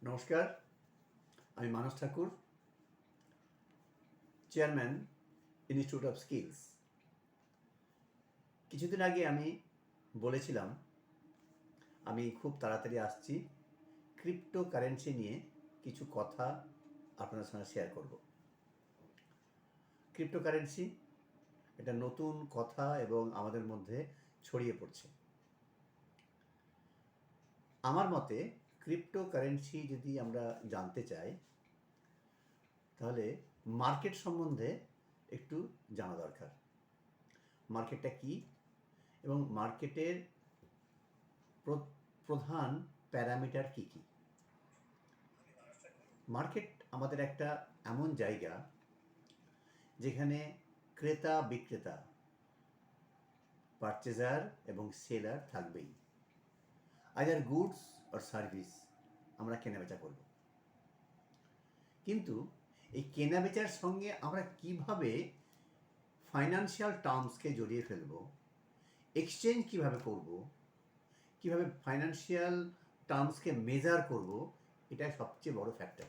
নমস্কার, আমি মানস ঠাকুর, chairman institute of skills. কিছুদিন আগে আমি বলেছিলাম আমি খুব তাড়াতাড়ি আসছি, ক্রিপ্টো কারেন্সি নিয়ে কিছু কথা আপনার সঙ্গে শেয়ার করব। ক্রিপ্টো কারেন্সি এটা নতুন কথা এবং আমাদের মধ্যে ছড়িয়ে পড়ছে। আমার মতে ক্রিপ্টো কারেন্সি যদি আমরা জানতে চাই তাহলে মার্কেট সম্বন্ধে একটু জানা দরকার। মার্কেটটা কী এবং মার্কেটের প্রধান প্যারামিটার কী কী। মার্কেট আমাদের একটা এমন জায়গা যেখানে ক্রেতা বিক্রেতা, পারচেজার এবং সেলার থাকবেই। আইদার গুডস অর সার্ভিস আমরা কেনাবেচা করব। কিন্তু এই কেনাবেচার সঙ্গে আমরা কিভাবে ফাইন্যান্সিয়াল টার্মসকে জড়িয়ে ফেলব, এক্সচেঞ্জ কিভাবে করব, কিভাবে ফাইন্যান্সিয়াল টার্মসকে মেজার করব, এটাই সবচেয়ে বড় ফ্যাক্টর।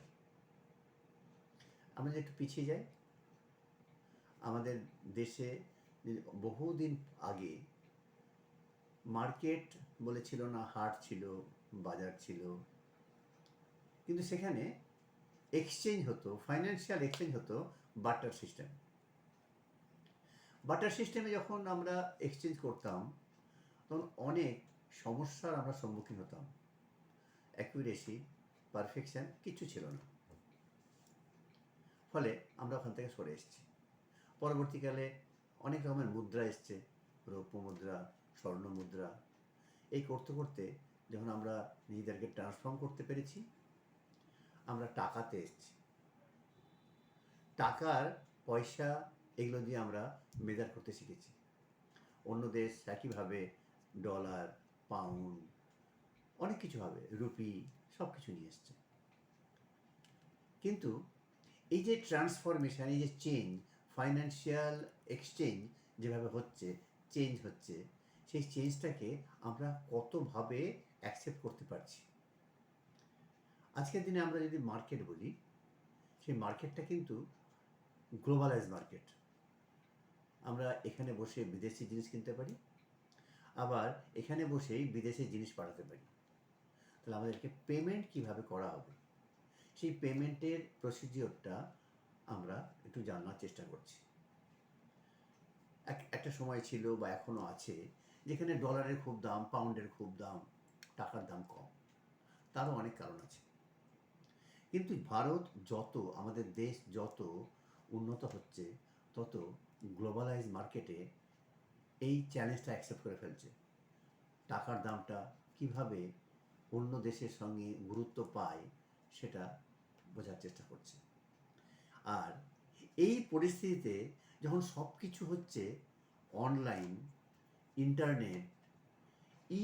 আমরা যদি একটু পিছিয়ে যাই, আমাদের দেশে বহুদিন আগে মার্কেট বলে ছিল না, হাট ছিল, বাজার ছিল, কিন্তু সেখানে এক্সচেঞ্জ হতো, ফাইন্যান্সিয়াল এক্সচেঞ্জ হতো বার্টার সিস্টেম। বার্টার সিস্টেমে যখন আমরা এক্সচেঞ্জ করতাম তখন অনেক সমস্যার আমরা সম্মুখীন হতাম। অ্যাকুরেসি, পারফেকশন কিচ্ছু ছিল না, ফলে আমরা ওখান থেকে সরে এসেছি। পরবর্তীকালে অনেক রকমের মুদ্রা এসছে, রৌপ্য মুদ্রা, স্বর্ণ মুদ্রা। এই করতে করতে যখন আমরা নিজেদেরকে ট্রান্সফর্ম করতে পেরেছি, আমরা টাকাতে এসেছি। টাকার পয়সা এগুলো দিয়ে আমরা মেজার করতে শিখেছি। অন্য দেশ একইভাবে ডলার, পাউন্ড, অনেক কিছু হবে, রুপি, সব কিছু নিয়ে এসছে। কিন্তু এই যে ট্রান্সফরমেশান, এই যে চেঞ্জ, ফাইন্যান্সিয়াল এক্সচেঞ্জ যেভাবে হচ্ছে, চেঞ্জ হচ্ছে, সেই চেঞ্জটাকে আমরা কতভাবে অ্যাকসেপ্ট করতে পারছি। আজকের দিনে আমরা যদি মার্কেট বলি, সেই মার্কেটটা কিন্তু গ্লোবালাইজ মার্কেট। আমরা এখানে বসে বিদেশি জিনিস কিনতে পারি, আবার এখানে বসেই বিদেশে জিনিস পাঠাতে পারি। তাহলে আমাদেরকে পেমেন্ট কিভাবে করা হবে, সেই পেমেন্টের প্রসিডিওরটা আমরা একটু জানার চেষ্টা করছি। একটা সময় ছিল বা এখনও আছে যেখানে ডলারের খুব দাম, পাউন্ডের খুব দাম, টাকার দাম কম। তারও অনেক কারণ আছে। কিন্তু ভারত যত, আমাদের দেশ যত উন্নত হচ্ছে, তত গ্লোবালাইজ মার্কেটে এই চ্যালেঞ্জটা অ্যাকসেপ্ট করে ফেলছে। টাকার দামটা কিভাবে অন্য দেশের সঙ্গে গুরুত্ব পায় সেটা বোঝার চেষ্টা করছে। আর এই পরিস্থিতিতে যখন সব কিছু হচ্ছে অনলাইন, ইন্টারনেট, ই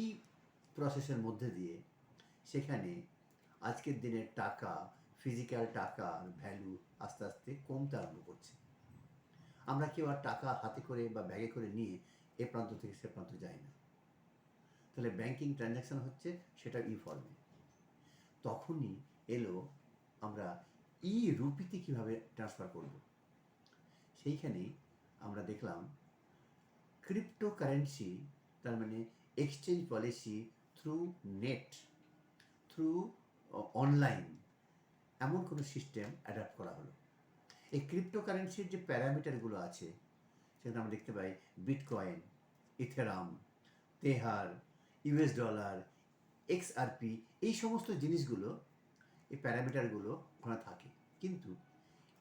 প্রসেসের মধ্যে দিয়ে, সেখানে আজকের দিনে টাকা, ফিজিক্যাল টাকার ভ্যালু আস্তে আস্তে কমতে আরম্ভ করছে। আমরা কেউ আর টাকা হাতে করে বা ব্যাগে করে নিয়ে এ প্রান্ত থেকে সে প্রান্ত যাই না। তাহলে ব্যাংকিং ট্রানজ্যাকশান হচ্ছে সেটা ই ফর্মে। তখনই এলো আমরা ই রুপিতে কীভাবে ট্রান্সফার করব। সেইখানেই আমরা দেখলাম ক্রিপ্টো কারেন্সি, তার মানে exchange policy through net, through online, এমন কোনো সিস্টেম অ্যাডাপ্ট করা হলো। এই ক্রিপ্টো কারেন্সির যে প্যারামিটারগুলো আছে সেখানে আমরা দেখতে পাই bitcoin, ethereum, tether, US dollar, XRP, এই সমস্ত জিনিসগুলো, এই প্যারামিটারগুলো ওখানে থাকে। কিন্তু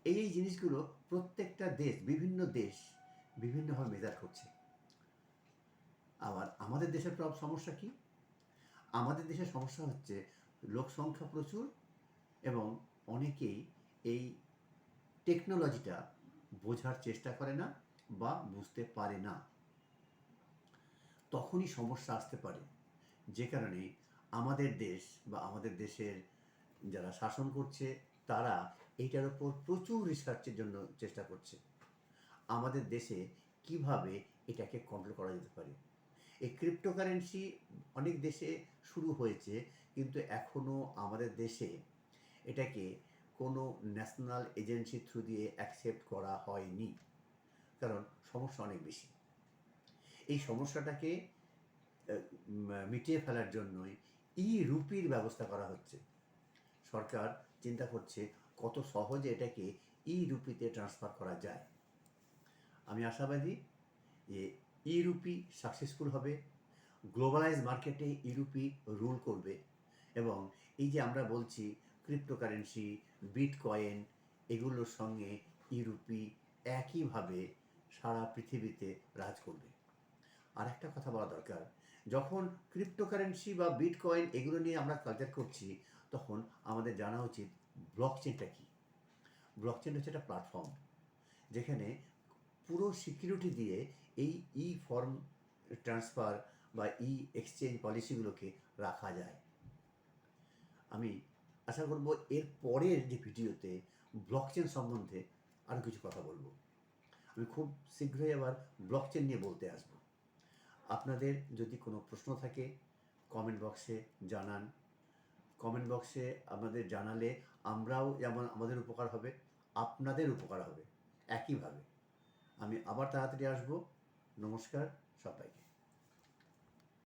এই জিনিসগুলো প্রত্যেকটা দেশ, বিভিন্ন দেশ বিভিন্নভাবে মেজার করছে। আবার আমাদের দেশের সমস্যা কি? আমাদের দেশের সমস্যা হচ্ছে লোক সংখ্যা প্রচুর এবং অনেকেই এই টেকনোলজিটা বোঝার চেষ্টা করে না বা বুঝতে পারে না। তখনই সমস্যা আসতে পারে, যে কারণে আমাদের দেশ বা আমাদের দেশের যারা শাসন করছে তারা এইটার ওপর প্রচুর রিসার্চের জন্য চেষ্টা করছে। আমাদের দেশে কিভাবে এটাকে কন্ট্রোল করা যেতে পারে। এই ক্রিপ্টোকারেন্সি অনেক দেশে শুরু হয়েছে, কিন্তু এখনও আমাদের দেশে এটাকে কোনো ন্যাশনাল এজেন্সি থ্রু দিয়ে অ্যাকসেপ্ট করা হয়নি, কারণ সমস্যা অনেক বেশি। এই সমস্যাটাকে মিটিয়ে ফেলার জন্যই রুপির ব্যবস্থা করা হচ্ছে। সরকার চিন্তা করছে কত সহজে এটাকে রুপিতে ট্রান্সফার করা যায়। আমি আশাবাদী যে রুপি সাকসেসফুল হবে, গ্লোবালাইজ মার্কেটে রুপি রুল করবে, এবং এই যে আমরা বলছি ক্রিপ্টোকারেন্সি, বিটকয়েন, এগুলোর সঙ্গে রুপি একইভাবে সারা পৃথিবীতে রাজ করবে। আর একটা কথা বলা দরকার, যখন ক্রিপ্টোকারেন্সি বা বিটকয়েন এগুলো নিয়ে আমরা কালচার করছি, তখন আমাদের জানা উচিত ব্লকচেনটা কী। ব্লকচেন হচ্ছে একটা প্ল্যাটফর্ম যেখানে পুরো সিকিউরিটি দিয়ে এই ফর্ম ট্রান্সফার বা এক্সচেঞ্জ পলিসিগুলোকে রাখা যায়। আমি আশা করব এর পরের যে ভিডিওতে ব্লকচেন সম্বন্ধে আরও কিছু কথা বলবো। আমি খুব শীঘ্রই আবার ব্লকচেন নিয়ে বলতে আসব। আপনাদের যদি কোনো প্রশ্ন থাকে কমেন্ট বক্সে জানান। কমেন্ট বক্সে আপনাদের জানালে আমরাও যেমন আমাদের উপকার হবে, আপনাদের উপকার হবে একইভাবে। আমি আবার তাড়াতাড়ি আসবো। নমস্কার সবাইকে।